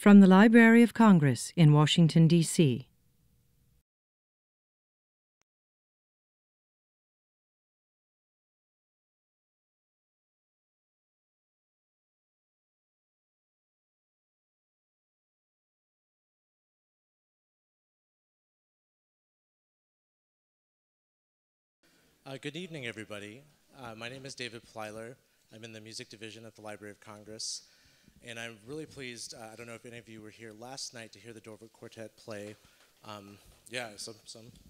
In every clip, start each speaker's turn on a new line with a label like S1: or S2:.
S1: From the Library of Congress in Washington, D.C.
S2: Good evening, everybody. My name is David Plyler. I'm in the music division at the Library of Congress. And I'm really pleased, I don't know if any of you were here last night to hear the Dover Quartet play. Yeah, some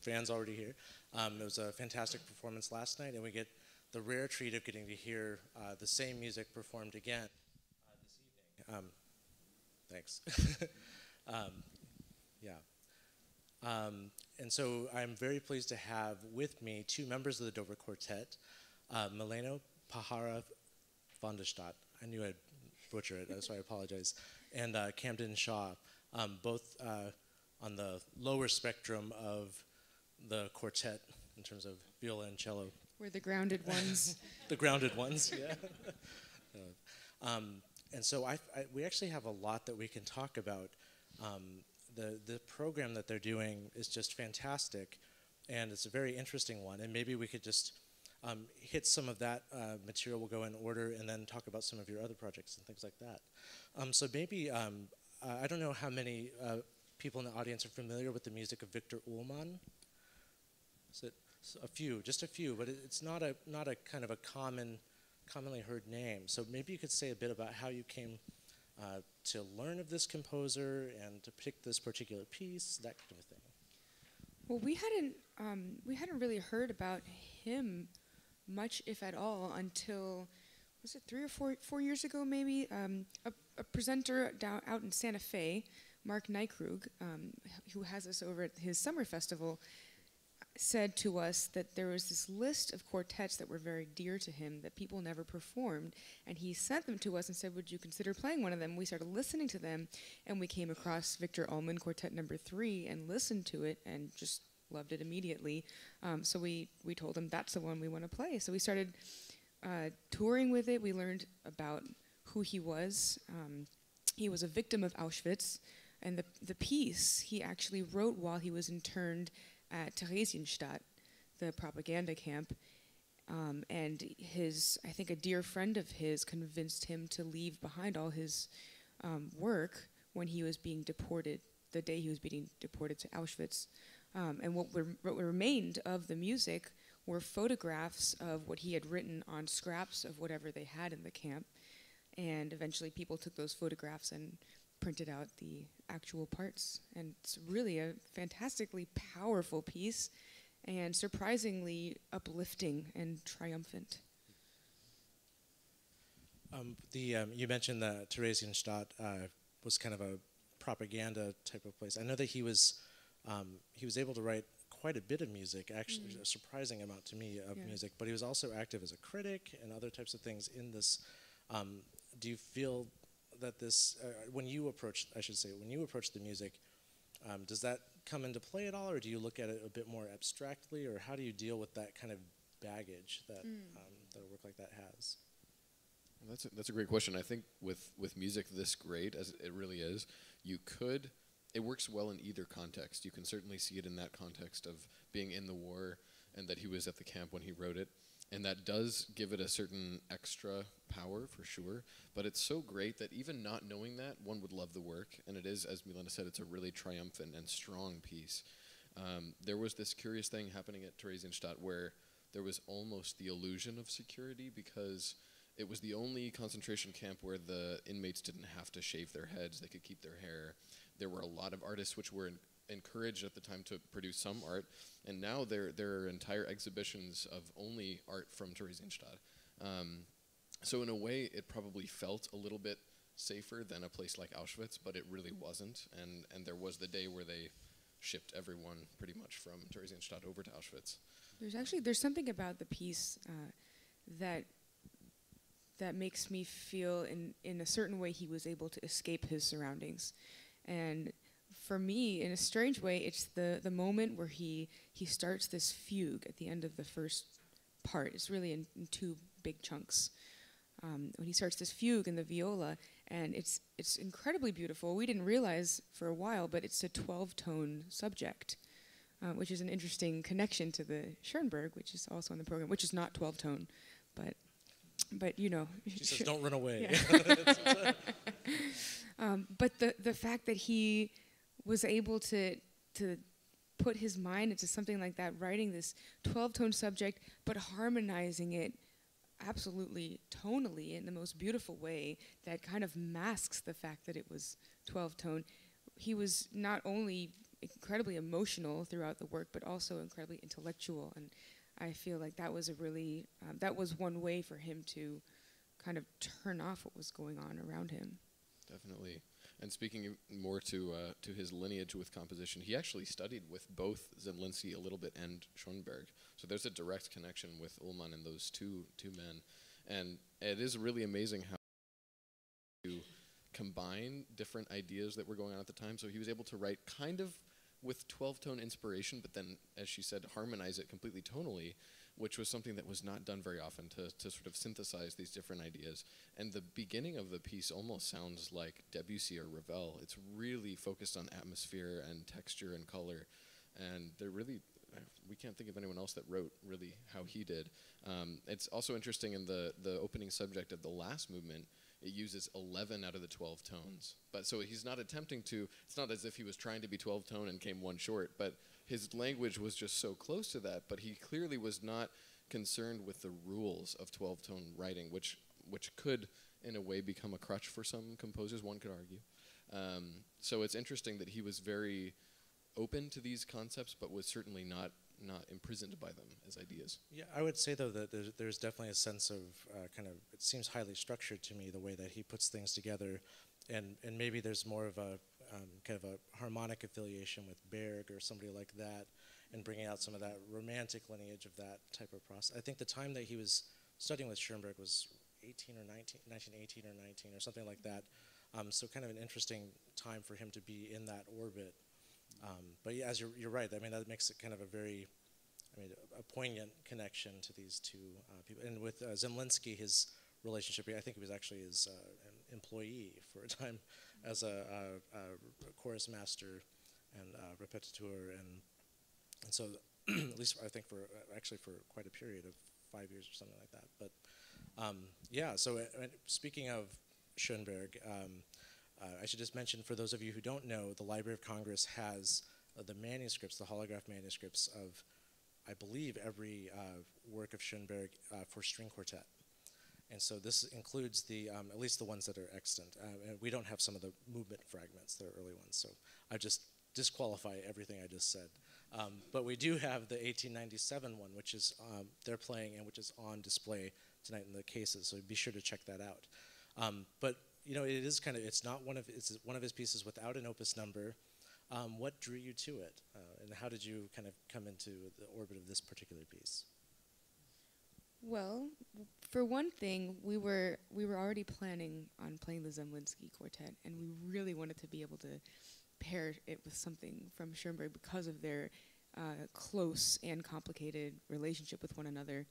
S2: fans already here. It was a fantastic performance last night, and we get the rare treat of getting to hear the same music performed again this evening. Thanks. Yeah. And so I'm very pleased to have with me two members of the Dover Quartet, Milena Pahara von der Stadt. I knew I'd butcher it, so I apologize. And Camden Shaw, both on the lower spectrum of the quartet in terms of viola and cello.
S3: We're the grounded ones.
S2: The grounded ones, yeah. And so we actually have a lot that we can talk about. The program that they're doing is just fantastic, and it's a very interesting one. And maybe we could just hit some of that material. We'll go in order and then talk about some of your other projects and things like that. So maybe, I don't know how many people in the audience are familiar with the music of Victor Ullmann. Is it a few, just a few, but it's not a kind of a commonly heard name. So maybe you could say a bit about how you came to learn of this composer and to pick this particular piece, that kind of thing.
S3: Well, we hadn't really heard about him much, if at all, until, was it 3 or 4 years ago, maybe? A presenter out in Santa Fe, Mark Nykrug, who has us over at his summer festival, said to us that there was this list of quartets that were very dear to him that people never performed, and he sent them to us and said, would you consider playing one of them? We started listening to them, and we came across Victor Ullmann Quartet number 3 and listened to it and just loved it immediately. So we told him that's the one we want to play. So we started touring with it. We learned about who he was. He was a victim of Auschwitz, and the piece he actually wrote while he was interned at Theresienstadt, the propaganda camp, and I think a dear friend of his convinced him to leave behind all his work when he was being deported, the day he was being deported to Auschwitz. And what remained of the music were photographs of what he had written on scraps of whatever they had in the camp, and eventually people took those photographs and printed out the actual parts. And it's really a fantastically powerful piece and surprisingly uplifting and triumphant.
S2: You mentioned that Theresienstadt was kind of a propaganda type of place. I know that he was able to write quite a bit of music, actually a surprising amount to me of music, but he was also active as a critic and other types of things in this. Do you feel that this, when you approach the music, does that come into play at all, or do you look at it a bit more abstractly, or how do you deal with that kind of baggage that that a work like that has?
S4: Well, that's a great question. I think with music this great, as it really is, it works well in either context. You can certainly see it in that context of being in the war and that he was at the camp when he wrote it. And that does give it a certain extra power, for sure. But it's so great that even not knowing that, one would love the work. And it is, as Milena said, it's a really triumphant and strong piece. There was this curious thing happening at Theresienstadt where there was almost the illusion of security, because it was the only concentration camp where the inmates didn't have to shave their heads. They could keep their hair. There were a lot of artists which were encouraged at the time to produce some art, and now there are entire exhibitions of only art from Theresienstadt. So in a way, it probably felt a little bit safer than a place like Auschwitz, but it really wasn't. And there was the day where they shipped everyone pretty much from Theresienstadt over to Auschwitz.
S3: There's something about the piece that makes me feel in a certain way he was able to escape his surroundings. And for me, in a strange way, it's the moment where he starts this fugue at the end of the first part. It's really in 2 big chunks. When he starts this fugue in the viola, and it's incredibly beautiful. We didn't realize for a while, but it's a 12-tone subject, which is an interesting connection to the Schoenberg, which is also on the program, which is not 12-tone, but you know.
S2: She says, "Don't run away."
S3: Yeah. But the fact that he was able to put his mind into something like that, writing this 12-tone subject, but harmonizing it absolutely tonally in the most beautiful way that kind of masks the fact that it was 12-tone. He was not only incredibly emotional throughout the work, but also incredibly intellectual, and I feel like that was a really that was one way for him to kind of turn off what was going on around him.
S4: Definitely. And speaking more to his lineage with composition, he actually studied with both Zemlinsky a little bit and Schoenberg. So there's a direct connection with Ullmann and those two men. And it is really amazing how to combine different ideas that were going on at the time. So he was able to write kind of with 12-tone inspiration, but then, as she said, harmonize it completely tonally, which was something that was not done very often, to sort of synthesize these different ideas. And the beginning of the piece almost sounds like Debussy or Ravel. It's really focused on atmosphere and texture and color. And they're really, we can't think of anyone else that wrote really how he did. It's also interesting in the opening subject of the last movement, it uses 11 out of the 12 tones. But so he's not attempting to, it's not as if he was trying to be 12-tone and came one short, but his language was just so close to that, but he clearly was not concerned with the rules of 12-tone writing, which could, in a way, become a crutch for some composers, one could argue. So it's interesting that he was very open to these concepts, but was certainly not imprisoned by them as ideas.
S2: Yeah, I would say, though, that there's definitely a sense of kind of, it seems highly structured to me, the way that he puts things together, and maybe there's more of a kind of a harmonic affiliation with Berg or somebody like that, and bringing out some of that romantic lineage of that type of process. I think the time that he was studying with Schoenberg was 1918 or 19 or something like that. So kind of an interesting time for him to be in that orbit. But yeah, as you're right. I mean, that makes it kind of a poignant connection to these two people. And with Zemlinsky, his relationship, I think he was actually his employee for a time as a chorus master and repetiteur, and so at least I think for quite a period of 5 years or something like that. But yeah, so speaking of Schoenberg, I should just mention, for those of you who don't know, the Library of Congress has the manuscripts, the holograph manuscripts of, I believe, every work of Schoenberg for string quartet. And so this includes at least the ones that are extant. And we don't have some of the movement fragments, the early ones, so I just disqualify everything I just said. But we do have the 1897 one, which is they're playing and which is on display tonight in the cases, so be sure to check that out. But you know, it is kind of, it's one of his pieces without an opus number. What drew you to it, and how did you kind of come into the orbit of this particular piece?
S3: Well, for one thing, we were already planning on playing the Zemlinsky quartet, and we really wanted to be able to pair it with something from Schoenberg because of their close and complicated relationship with one another.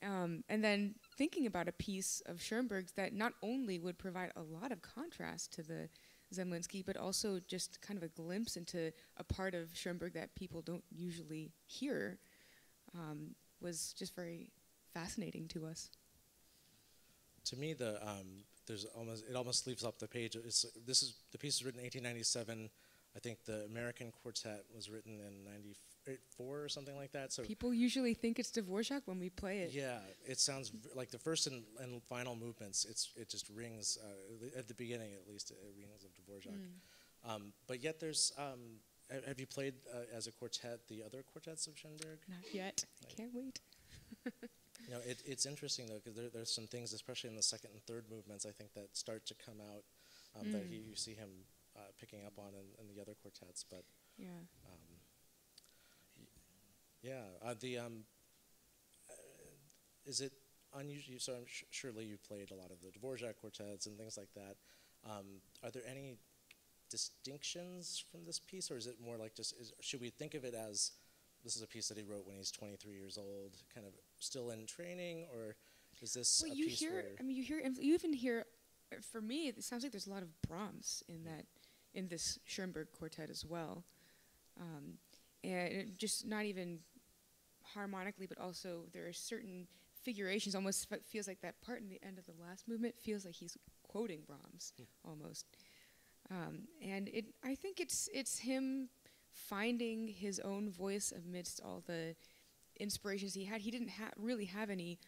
S3: And then thinking about a piece of Schoenberg's that not only would provide a lot of contrast to the Zemlinsky, but also just kind of a glimpse into a part of Schoenberg that people don't usually hear, was just very fascinating to us.
S2: To me, it almost leaves up the page. The piece was written in 1897. I think the American quartet was written in 94 or something like that. So
S3: people usually think it's Dvorak when we play it.
S2: Yeah, it sounds like the first and final movements. It just rings at the beginning, at least. It rings of Dvorak. But yet, there's. Have you played as a quartet the other quartets of Schoenberg?
S3: Not yet. I can't wait.
S2: You know, it's interesting though, because there's some things, especially in the second and third movements, I think that start to come out that you see him picking up on in the other quartets. But
S3: yeah.
S2: Is it unusual? So surely you played a lot of the Dvorak quartets and things like that. Are there any distinctions from this piece, or is it more like should we think of it as this is a piece that he wrote when he's 23 years old, kind of still in training, or is this a piece where...
S3: you even hear for me, it sounds like there's a lot of Brahms in this Schoenberg quartet as well, and it just not even harmonically, but also there are certain figurations. Almost feels like that part in the end of the last movement feels like he's quoting Brahms almost, and I think it's him finding his own voice amidst all the inspirations he had. He didn't really have any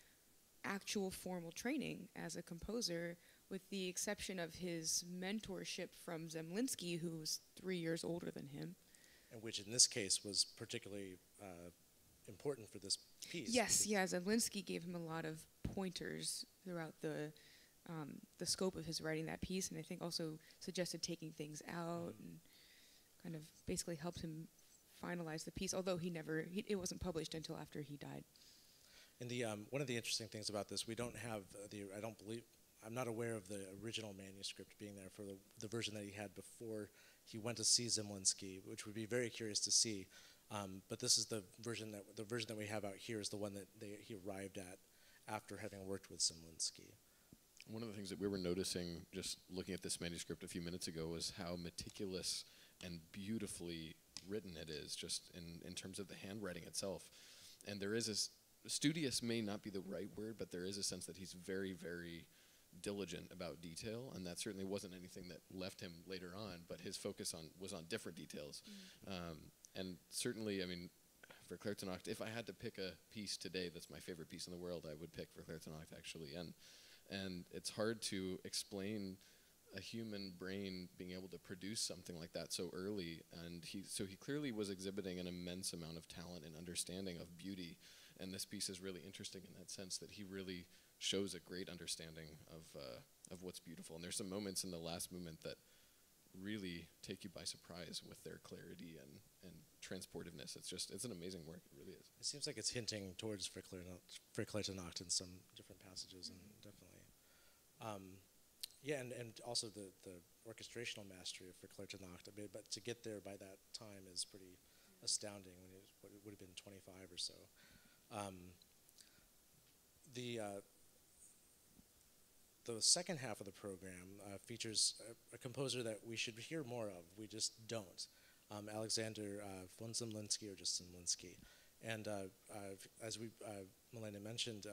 S3: actual formal training as a composer, with the exception of his mentorship from Zemlinsky, who was 3 years older than him.
S2: And which in this case was particularly important for this piece.
S3: Yes, yeah, Zemlinsky gave him a lot of pointers throughout the scope of his writing that piece, and I think also suggested taking things out and kind of basically helped him finalize the piece, although it wasn't published until after he died.
S2: And the one of the interesting things about this, we don't have I'm not aware of the original manuscript being there for the version that he had before he went to see Zemlinsky, which would be very curious to see. But this is the version that we have out here is the one that he arrived at after having worked with Zemlinsky.
S4: One of the things that we were noticing just looking at this manuscript a few minutes ago was how meticulous and beautifully written it is, just in terms of the handwriting itself. And there is studious may not be the right word, but there is a sense that he's very, very diligent about detail, and that certainly wasn't anything that left him later on, but his focus was on different details. And certainly, I mean, for Verklaerte Nacht, if I had to pick a piece today that's my favorite piece in the world, I would pick Verklaerte Nacht, actually. And it's hard to explain a human brain being able to produce something like that so early, and he clearly was exhibiting an immense amount of talent and understanding of beauty, and this piece is really interesting in that sense that he really shows a great understanding of what's beautiful. And there's some moments in the last movement that really take you by surprise with their clarity and transportiveness. It's an amazing work. It really is.
S2: It seems like it's hinting towards Verklaerte Nacht in some different passages, and definitely. And also the orchestrational mastery of Verklaerte Nacht. I mean, but to get there by that time is pretty astounding. When it would have been 25 or so. The second half of the program features a composer that we should hear more of. We just don't. Alexander von Zemlinsky, or just Zemlinsky. And as Milena mentioned,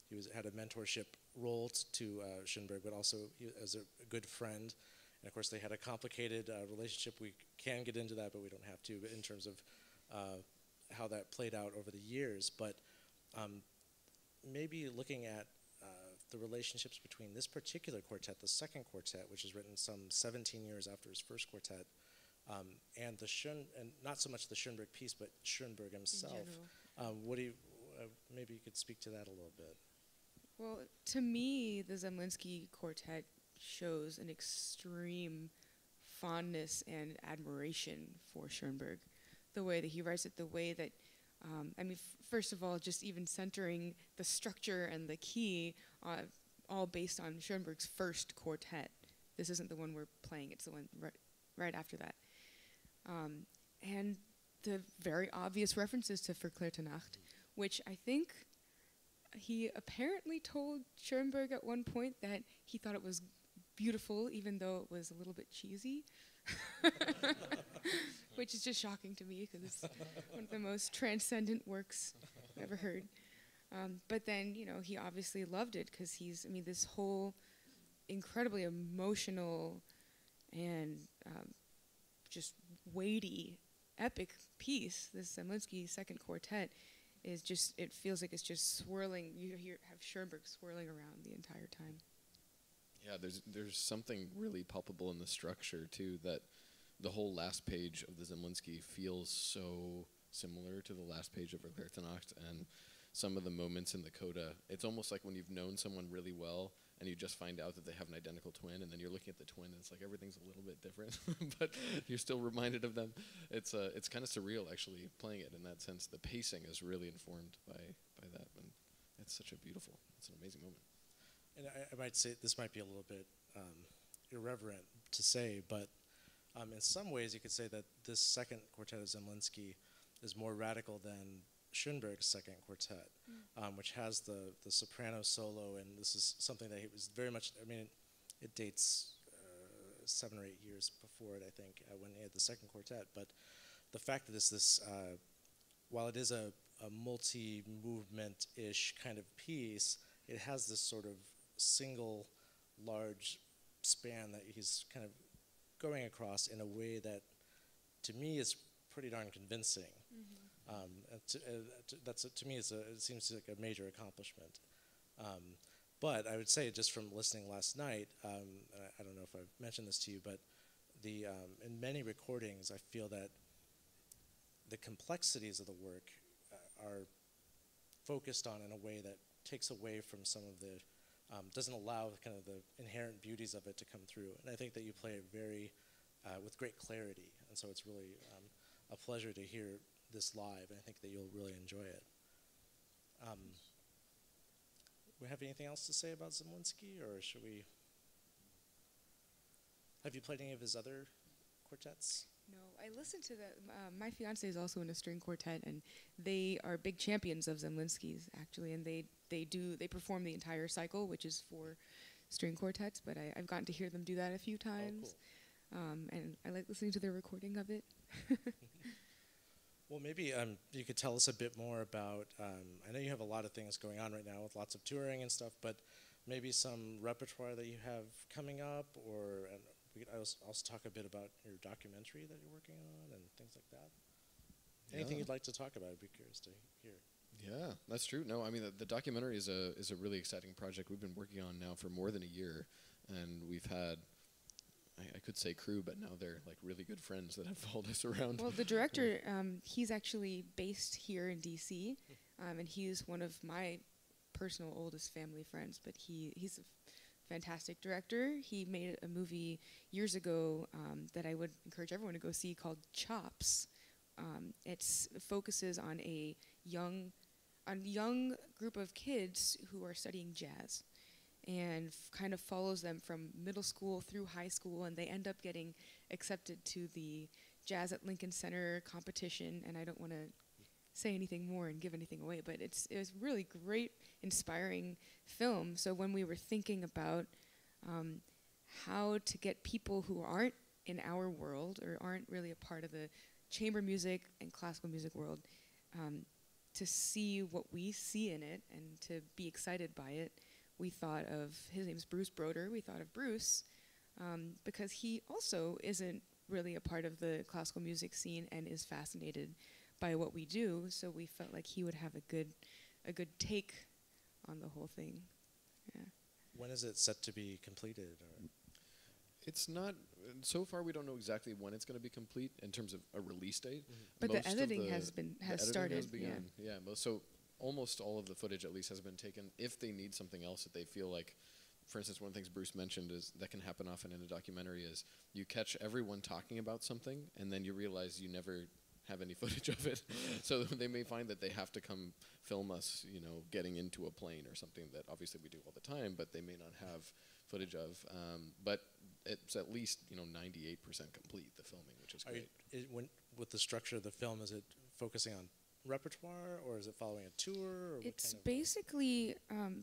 S2: he had a mentorship role to Schoenberg, but also as a good friend. And of course, they had a complicated relationship. We can get into that, but we don't have to, in terms of how that played out over the years. But maybe looking at the relationships between this particular quartet, the second quartet, which is written some 17 years after his first quartet, and not so much the Schoenberg piece, but Schoenberg himself. What do you? Maybe you could speak to that a little bit.
S3: Well, to me, the Zemlinsky quartet shows an extreme fondness and admiration for Schoenberg. The way that he writes it, the way that, first of all, just even centering the structure and the key, all based on Schoenberg's first quartet. This isn't the one we're playing, it's the one right after that. And the very obvious references to Verklaerte Nacht, which I think he apparently told Schoenberg at one point that he thought it was beautiful, even though it was a little bit cheesy, which is just shocking to me because it's one of the most transcendent works I've ever heard. But then, he obviously loved it because this whole incredibly emotional and just weighty, epic piece, this Zemlinsky second quartet, it feels like it's just swirling. You have Schoenberg swirling around the entire time.
S4: Yeah, there's something really palpable in the structure too, that the whole last page of the Zemlinsky feels so similar to the last page of Verklaerte Nacht, and some of the moments in the coda, it's almost like when you've known someone really well and you just find out that they have an identical twin, and then you're looking at the twin and it's like everything's a little bit different, but you're still reminded of them. It's kind of surreal actually playing it in that sense. The pacing is really informed by that, and it's an amazing moment.
S2: And I might say this might be a little bit irreverent to say, but in some ways you could say that this second quartet of Zemlinsky is more radical than Schoenberg's second quartet, which has the soprano solo, and this is something that he was very much, it dates 7 or 8 years before it, I think, when he had the second quartet. But the fact that it's this, while it is a multi-movement-ish kind of piece, it has this sort of single large span that he's kind of going across in a way that, to me, is pretty darn convincing. To me, it seems like a major accomplishment. But I would say, just from listening last night, I don't know if I've mentioned this to you, but in many recordings, I feel that the complexities of the work are focused on in a way that takes away from some of the, doesn't allow kind of the inherent beauties of it to come through. And I think that you play it with great clarity, and so it's really a pleasure to hear this live, and I think that you'll really enjoy it. We have anything else to say about Zemlinsky, or should we? Have you played any of his other quartets?
S3: No, I listened to my fiance is also in a string quartet, and they are big champions of Zemlinsky's, actually, and they perform the entire cycle, which is 4 string quartets, but I've gotten to hear them do that a few times.
S2: Oh, cool.
S3: And I like listening to their recording of it.
S2: Well, maybe you could tell us a bit more about, I know you have a lot of things going on right now with lots of touring and stuff, but maybe some repertoire that you have coming up, or we could also talk a bit about your documentary that you're working on and things like that. Anything you'd like to talk about, I'd be curious to hear.
S4: Yeah, that's true. No, I mean, the documentary is a really exciting project we've been working on now for more than a year, and we've had, I could say crew, but now they're like really good friends that have followed us around.
S3: Well, the director, he's actually based here in D.C., and he's one of my personal oldest family friends, but he's a fantastic director. He made a movie years ago that I would encourage everyone to go see called Chops. It focuses on a young group of kids who are studying jazz, and kind of follows them from middle school through high school, and they end up getting accepted to the Jazz at Lincoln Center competition. And I don't want to say anything more and give anything away, but it was really great, inspiring film. So when we were thinking about how to get people who aren't in our world or aren't really a part of the chamber music and classical music world to see what we see in it and to be excited by it, we thought of, his name's Bruce Broder, we thought of Bruce because he also isn't really a part of the classical music scene and is fascinated by what we do, so we felt like he would have a good take on the whole thing. Yeah.
S2: When is it set to be completed? Or?
S4: It's not, so far we don't know exactly when it's going to be complete in terms of a release date.
S3: But
S4: Most
S3: the
S4: of
S3: editing
S4: the
S3: has started.
S4: Has begun. Yeah. So almost all of the footage at least has been taken. If they need something else that they feel like, for instance, one of the things Bruce mentioned is that can happen often in a documentary is you catch everyone talking about something and then you realize you never have any footage of it. So they may find that they have to come film us, getting into a plane or something that obviously we do all the time, but they may not have footage of. But it's at least 98% complete, the filming, which is great.
S2: With the structure of the film, is it focusing on repertoire, or is it following a tour? Or
S3: it's basically,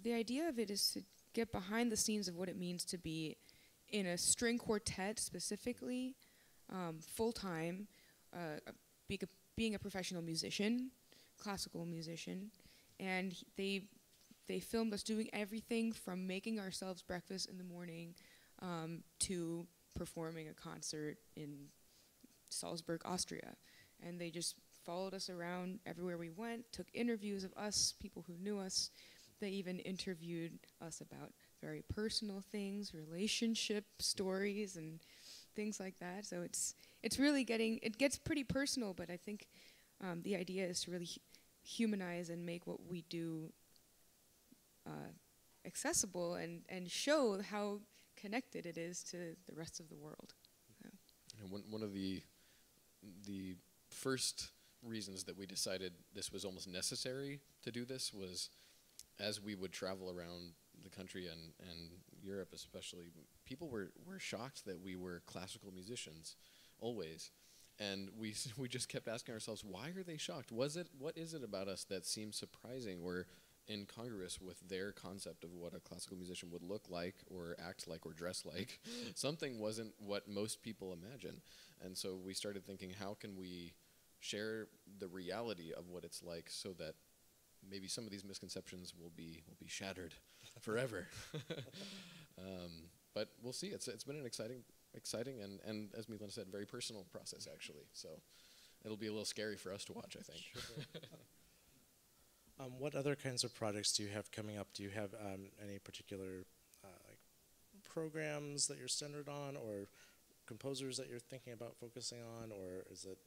S3: the idea of it is to get behind the scenes of what it means to be in a string quartet specifically, full-time, being a professional musician, classical musician, and they filmed us doing everything from making ourselves breakfast in the morning to performing a concert in Salzburg, Austria. And they just followed us around everywhere we went, took interviews of us, people who knew us. They even interviewed us about very personal things, relationship stories, and things like that. So it's really it gets pretty personal, but I think the idea is to really humanize and make what we do accessible and show how connected it is to the rest of the world. So.
S4: And one of the first reasons that we decided this was almost necessary to do this was as we would travel around the country and Europe especially, people were shocked that we were classical musicians, always. And we just kept asking ourselves, why are they shocked? What is it about us that seems surprising? Or incongruous with their concept of what a classical musician would look like or act like or dress like. Something wasn't what most people imagine. And so we started thinking, how can we share the reality of what it's like so that maybe some of these misconceptions will be shattered forever. But we'll see. It's been an exciting and as Milena said, very personal process actually. So it'll be a little scary for us to watch, I think.
S2: What other kinds of projects do you have coming up? Do you have any particular like programs that you're centered on, or composers that you're thinking about focusing on, or is it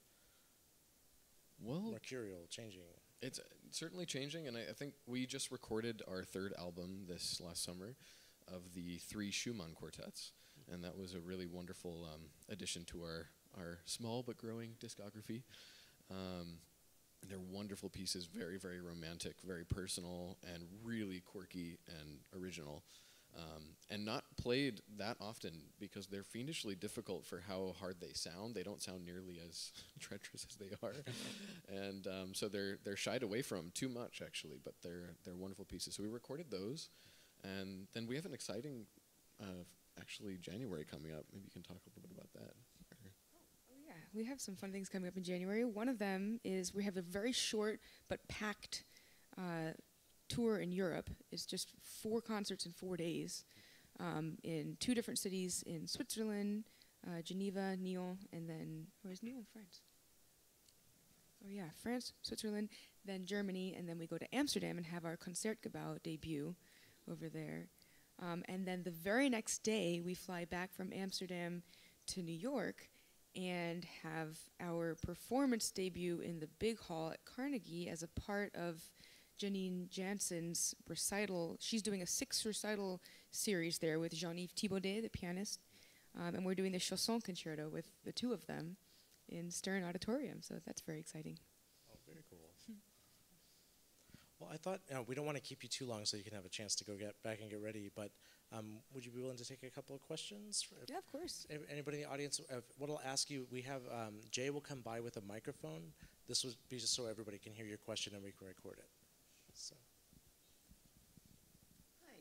S2: mercurial, changing?
S4: It's certainly changing, and I think we just recorded our third album this last summer of the 3 Schumann quartets, and that was a really wonderful addition to our small but growing discography. They're wonderful pieces, very, very romantic, very personal, and really quirky and original. And not played that often because they're fiendishly difficult for how hard they sound. They don't sound nearly as treacherous as they are. And so they're shied away from too much, actually, but they're wonderful pieces. So we recorded those, and then we have an exciting, actually, January coming up. Maybe you can talk a little bit about that.
S3: Yeah, we have some fun things coming up in January. One of them is we have a very short but packed tour in Europe. It's just 4 concerts in 4 days in 2 different cities in Switzerland, Geneva, Nyon, and then, where's Nyon? France. Oh yeah, France, Switzerland, then Germany, and then we go to Amsterdam and have our Concertgebouw debut over there. And then the very next day, we fly back from Amsterdam to New York and have our performance debut in the big hall at Carnegie as a part of Janine Jansen's recital. She's doing a 6 recital series there with Jean-Yves Thibaudet, the pianist, and we're doing the Chausson Concerto with the 2 of them in Stern Auditorium, so that's very exciting.
S2: Oh, very cool. Well, I thought we don't want to keep you too long so you can have a chance to go get back and get ready, but would you be willing to take a couple of questions?
S3: Yeah, of course.
S2: Anybody in the audience? What I'll ask you, we have Jay will come by with a microphone. This would be just so everybody can hear your question and we can record it. So.
S5: Hi.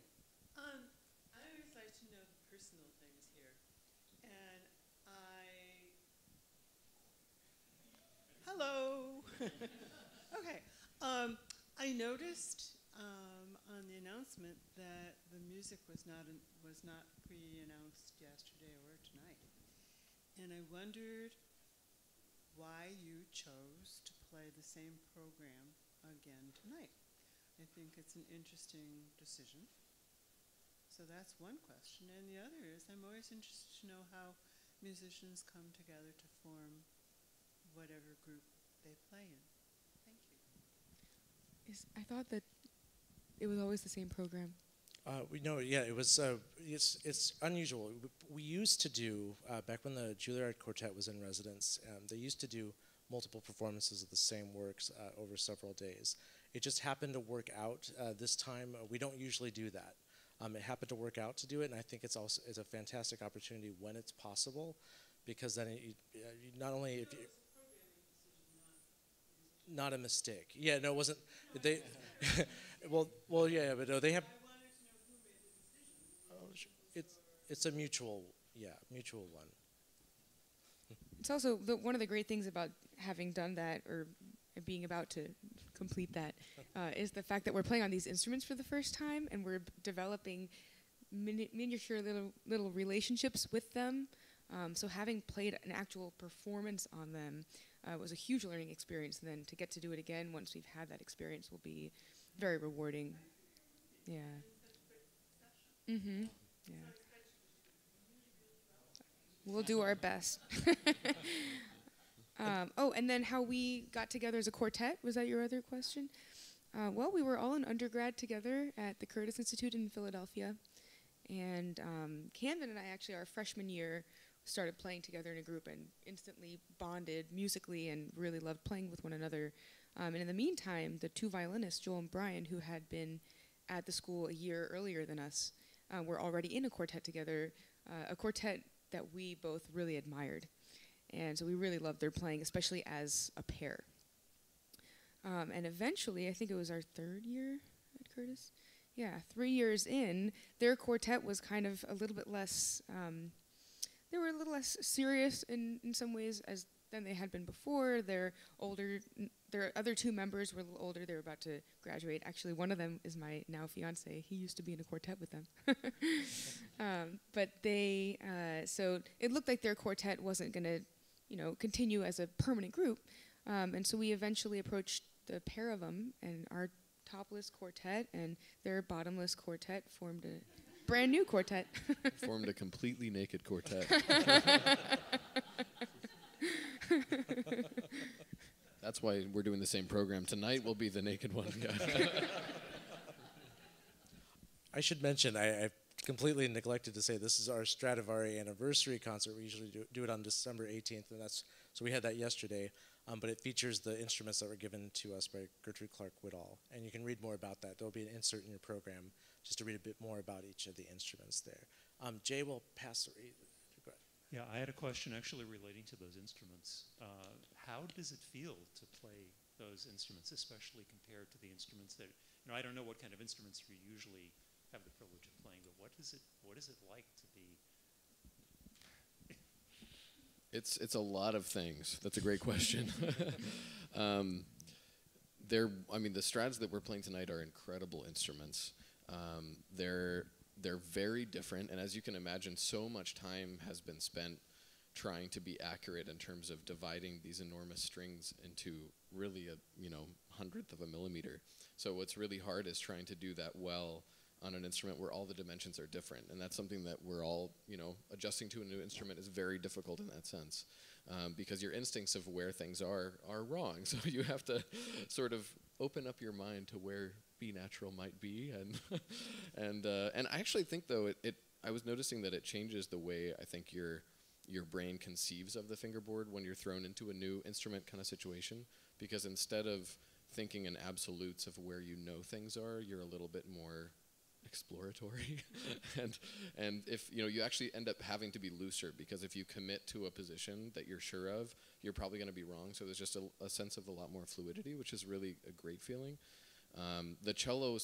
S5: I always like to know the personal things here. And hello. Okay. I noticed on the announcement that the music was not pre-announced yesterday or tonight. And I wondered why you chose to play the same program again tonight. I think it's an interesting decision. So that's one question. And the other is, I'm always interested to know how musicians come together to form whatever group they play in. Thank you.
S3: I thought that it was always the same program.
S2: It was. It's unusual. We used to do back when the Juilliard Quartet was in residence. They used to do multiple performances of the same works over several days. It just happened to work out this time. We don't usually do that. It happened to work out to do it, and I think it's a fantastic opportunity when it's possible, because then not only if you. Not a mistake. Yeah, no, it wasn't. They, well, yeah, but no, they have.
S5: I wanted to know who made the decision.
S2: It's a mutual one.
S3: It's also one of the great things about having done that or being about to complete that is the fact that we're playing on these instruments for the first time and we're developing miniature little relationships with them. So having played an actual performance on them was a huge learning experience, and then to get to do it again once we've had that experience will be very rewarding. Yeah. Mm-hmm. Yeah. We'll do our best. And then how we got together as a quartet, was that your other question? Well, we were all in undergrad together at the Curtis Institute in Philadelphia. And Camden and I actually, our freshman year, started playing together in a group and instantly bonded musically and really loved playing with one another. And in the meantime, the 2 violinists, Joel and Brian, who had been at the school a year earlier than us, were already in a quartet together, a quartet that we both really admired. And so we really loved their playing, especially as a pair. And eventually, I think it was our 3rd year at Curtis? Yeah, 3 years in, their quartet was kind of a little bit less, they were a little less serious in some ways than they had been before. They're older, their other two members were a little older, they were about to graduate. Actually, one of them is my now fiance. He used to be in a quartet with them. But they, so it looked like their quartet wasn't gonna, continue as a permanent group. And so we eventually approached the pair of them, and our topless quartet and their bottomless quartet formed a brand new quartet.
S4: Formed a completely naked quartet. That's why we're doing the same program. Tonight will be the naked one. Yeah.
S2: I should mention, I completely neglected to say this is our Stradivari anniversary concert. We usually do it on December 18th, and so we had that yesterday. But it features the instruments that were given to us by Gertrude Clark Whittall. And you can read more about that. There'll be an insert in your program just to read a bit more about each of the instruments there. Jay will pass the read.
S6: Yeah, I had a question actually relating to those instruments. How does it feel to play those instruments, especially compared to the instruments that, I don't know what kind of instruments you usually have the privilege of playing, but what is it like to be?
S4: It's a lot of things. That's a great question. The Strads that we're playing tonight are incredible instruments. They're very different, and as you can imagine, so much time has been spent trying to be accurate in terms of dividing these enormous strings into really a hundredth of a millimeter. So what's really hard is trying to do that well on an instrument where all the dimensions are different, and that's something that we're all, adjusting to a new instrument is very difficult in that sense, because your instincts of where things are wrong. So you have to sort of open up your mind to where B natural might be, and I actually think though I was noticing that it changes the way I think your brain conceives of the fingerboard when you're thrown into a new instrument kind of situation, because instead of thinking in absolutes of where things are, you're a little bit more exploratory. and if you actually end up having to be looser, because if you commit to a position that you're sure of, you're probably going to be wrong. So there's just a sense of a lot more fluidity, which is really a great feeling. The cello,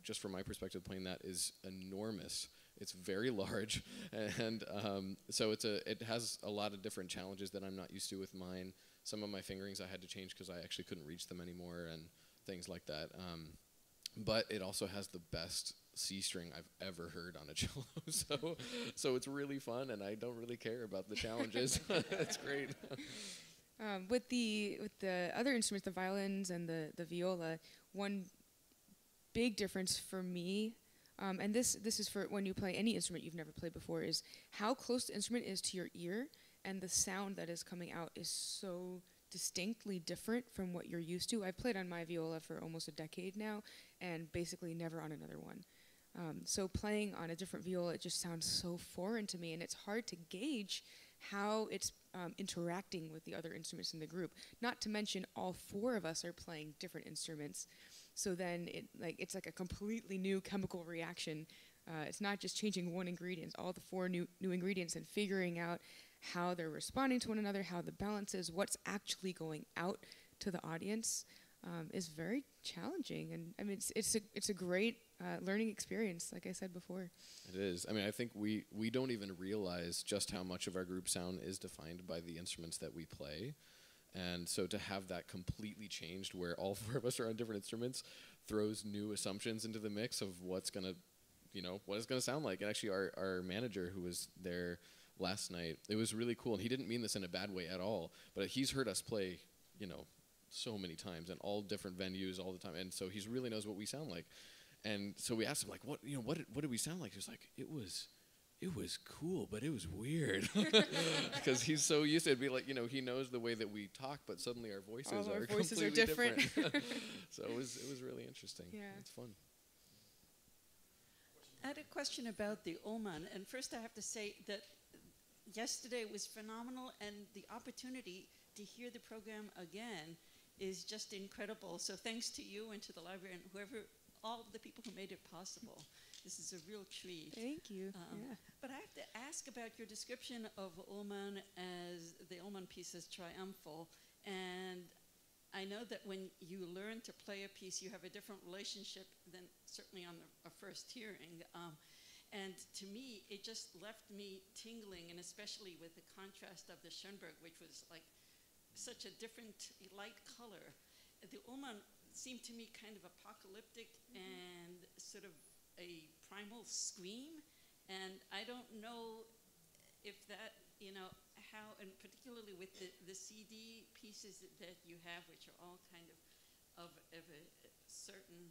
S4: just from my perspective, playing that is enormous. It's very large, and so it has a lot of different challenges that I'm not used to with mine. Some of my fingerings I had to change because I actually couldn't reach them anymore, and things like that. But it also has the best C string I've ever heard on a cello, so it's really fun, and I don't really care about the challenges. It's great.
S3: With the other instruments, the violins and the viola, one big difference for me, and this is for when you play any instrument you've never played before, is how close the instrument is to your ear, and the sound that is coming out is so distinctly different from what you're used to. I've played on my viola for almost a decade now, and basically never on another one. So playing on a different viola, it just sounds so foreign to me, and it's hard to gauge how it's interacting with the other instruments in the group. Not to mention, all four of us are playing different instruments, so then it's like a completely new chemical reaction. It's not just changing one ingredient; all the four new ingredients, and figuring out how they're responding to one another, how the balance is, what's actually going out to the audience, is very challenging. And I mean, it's a great learning experience, like I said before.
S4: It is. I mean, I think we don't even realize just how much of our group sound is defined by the instruments that we play. And so to have that completely changed, where all four of us are on different instruments, throws new assumptions into the mix of what it's gonna sound like. And actually, our manager, who was there last night, it was really cool, and he didn't mean this in a bad way at all, but he's heard us play, so many times in all different venues all the time, and so he really knows what we sound like. And so we asked him, like, what did we sound like? He was like, it was cool, but it was weird, because he's so used to it. Be like, he knows the way that we talk, but suddenly our voices are completely different. So it was really interesting. Yeah, it's fun.
S7: I had a question about the Omen, and first I have to say that yesterday was phenomenal, and the opportunity to hear the program again is just incredible. So thanks to you and to the library and all of the people who made it possible. This is a real treat.
S3: Thank you.
S7: But I have to ask about your description of Ullmann, as the Ullmann piece as triumphal, and I know that when you learn to play a piece, you have a different relationship than certainly on a first hearing. And to me, it just left me tingling, and especially with the contrast of the Schoenberg, which was like such a different light color. The Ullmann seemed to me kind of apocalyptic and sort of a primal scream. And I don't know if that, how, and particularly with the CD pieces that you have, which are all kind of a certain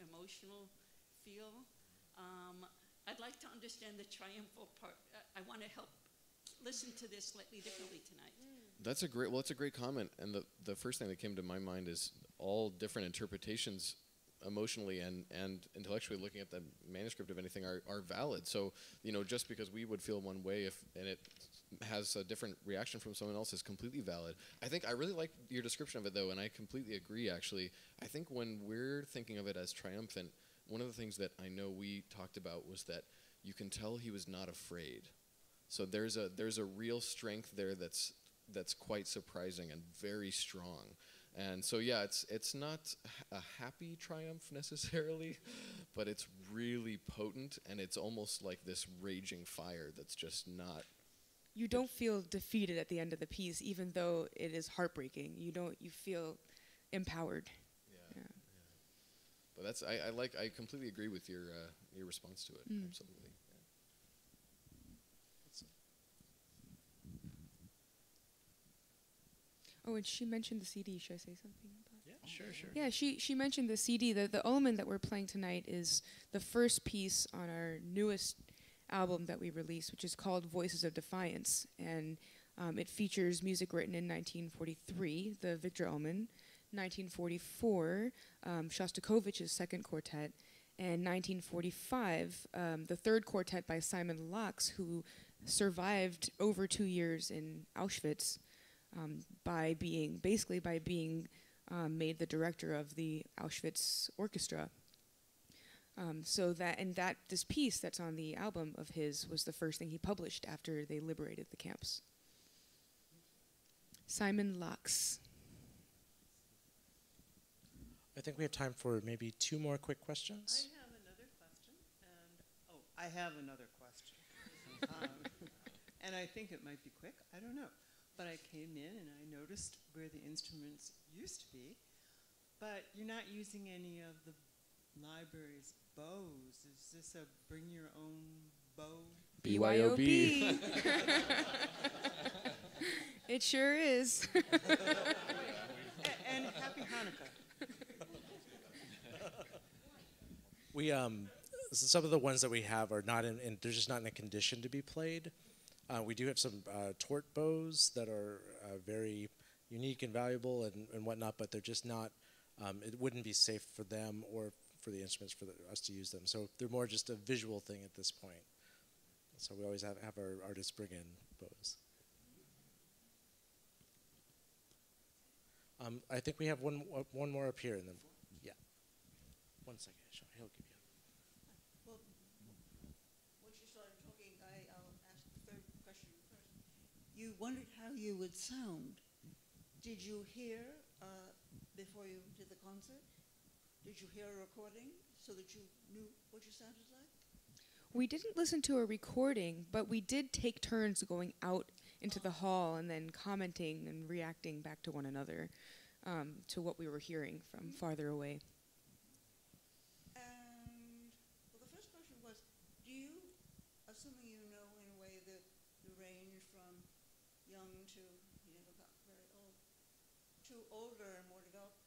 S7: emotional feel. I'd like to understand the triumphal part. I want to help listen to this slightly differently tonight.
S4: That's a great comment. And the first thing that came to my mind is all different interpretations emotionally and intellectually looking at the manuscript of anything are valid. So, just because we would feel one way and it has a different reaction from someone else is completely valid. I really like your description of it though, and I completely agree actually. I think when we're thinking of it as triumphant, one of the things that I know we talked about was that you can tell he was not afraid. So there's a real strength there that's quite surprising and very strong. And so yeah, it's not a happy triumph necessarily, but it's really potent, and it's almost like this raging fire that's just not.
S3: You don't feel defeated at the end of the piece, even though it is heartbreaking. You feel empowered.
S4: Yeah. But I completely agree with your response to it. Absolutely.
S3: Oh, and she mentioned the CD. Should I say something about it?
S2: Yeah, sure.
S3: Yeah, she mentioned the CD. The Omen that we're playing tonight is the first piece on our newest album that we released, which is called Voices of Defiance. And it features music written in 1943, the Victor Omen, 1944, Shostakovich's second quartet, and 1945, the third quartet by Simon Laux, who survived over 2 years in Auschwitz, by being made the director of the Auschwitz orchestra. So this piece that's on the album of his was the first thing he published after they liberated the camps. Simon Laux.
S2: I think we have time for maybe 2 more quick questions.
S5: I have another question, I have another question. And I think it might be quick, I don't know. But I came in and I noticed where the instruments used to be, but you're not using any of the library's bows. Is this a bring your own bow?
S3: BYOB. It sure is.
S5: And happy Hanukkah.
S2: We some of the ones that we have are not they're just not in a condition to be played. We do have some tort bows that are very unique and valuable and whatnot, but they're just not. It wouldn't be safe for them or for the instruments for us to use them. So they're more just a visual thing at this point. So we always have our artists bring in bows. I think we have one more up here, and then yeah. 1 second, Sean. He'll give you.
S8: Well, once you started talking, I'll ask the third question first. You wondered how you would sound. Did you hear before you did the concert? Did you hear a recording so that you knew what you sounded like?
S3: We didn't listen to a recording, but we did take turns going out into the hall and then commenting and reacting back to one another, to what we were hearing from farther away.
S8: And well, the first question was, do you, assuming you know in a way the range from young to, you never got very old, to older and more developed,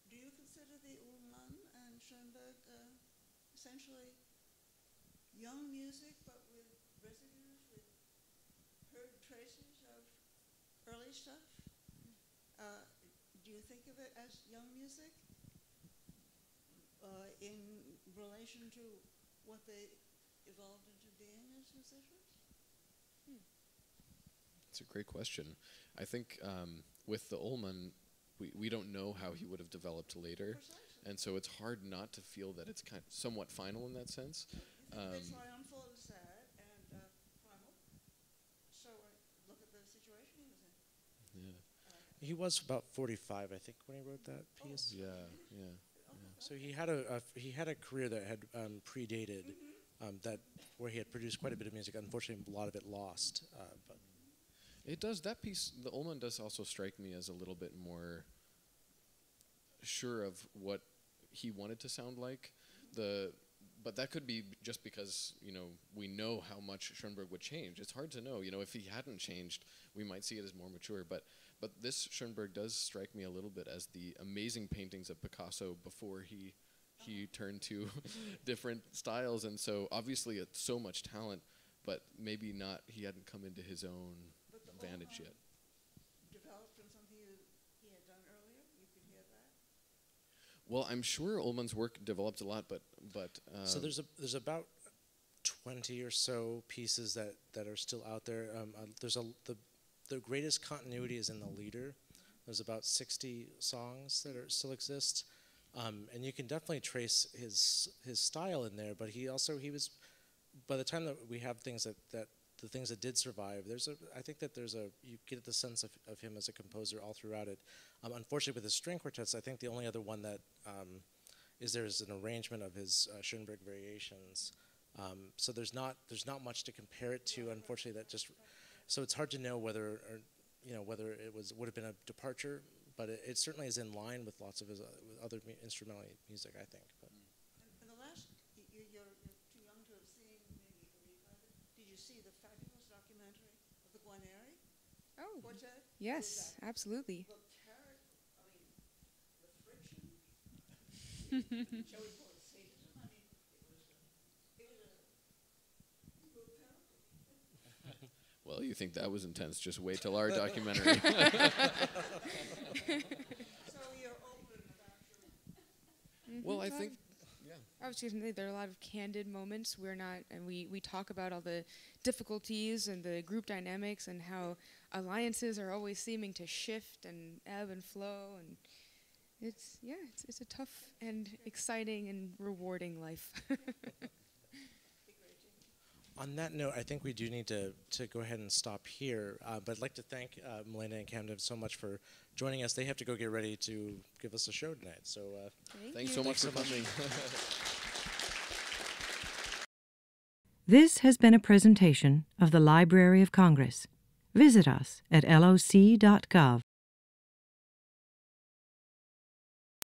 S8: do you consider the Ullmann and Schoenberg essentially young music, but with residues, with heard traces of early stuff? Do you think of it as young music in relation to what they evolved into being as musicians?
S4: It's a great question. I think with the Ullmann, we don't know how he would have developed later.
S8: Precisely.
S4: And so it's hard not to feel that it's kind of somewhat final in that sense.
S8: It's triumphal and sad and primal. So look at the situation he was in.
S4: Yeah.
S2: He was about 45, I think, when he wrote that piece.
S4: Yeah.
S2: So he had a career that had predated that, where he had produced quite a bit of music. Unfortunately, a lot of it lost. But
S4: It does, that piece, the Ullmann does also strike me as a little bit more sure of what he wanted to sound like. But that could be just because, we know how much Schoenberg would change. It's hard to know, if he hadn't changed, we might see it as more mature. But this Schoenberg does strike me a little bit as the amazing paintings of Picasso before he turned to different styles. And so obviously it's so much talent, but maybe not, he hadn't come into his own vantage yet.
S8: Developed from something he had done earlier? You could hear that?
S4: Well, I'm sure Ullmann's work developed a lot, but
S2: so there's about 20 or so pieces that are still out there. The greatest continuity is in the leader. There's about 60 songs that still exist, and you can definitely trace his style in there. But he was, by the time that we have things that the things that did survive, I think that you get the sense of him as a composer all throughout it. Unfortunately, with his string quartets, I think the only other one that there's an arrangement of his Schoenberg variations. So there's not much to compare it to. Unfortunately, so it's hard to know whether it would have been a departure, but it certainly is in line with lots of his with other instrumental music, I think. But.
S8: And the last, you're too young to have seen, maybe you can read about it. Did you see the fabulous documentary of the Guarneri Quartet?
S3: Yes, absolutely.
S8: The friction, shall we call it sadism? I mean, it was a brutal character.
S4: Well, you think that was intense, just wait till our documentary.
S8: So you're open about your...
S4: Well, I think,
S3: I was just going to say, there are a lot of candid moments. We talk about all the difficulties and the group dynamics and how alliances are always seeming to shift and ebb and flow, and it's a tough and exciting and rewarding life.
S2: On that note, I think we do need to go ahead and stop here. But I'd like to thank Melinda and Camden so much for joining us. They have to go get ready to give us a show tonight. So
S4: thanks so much for coming.
S1: This has been a presentation of the Library of Congress. Visit us at loc.gov.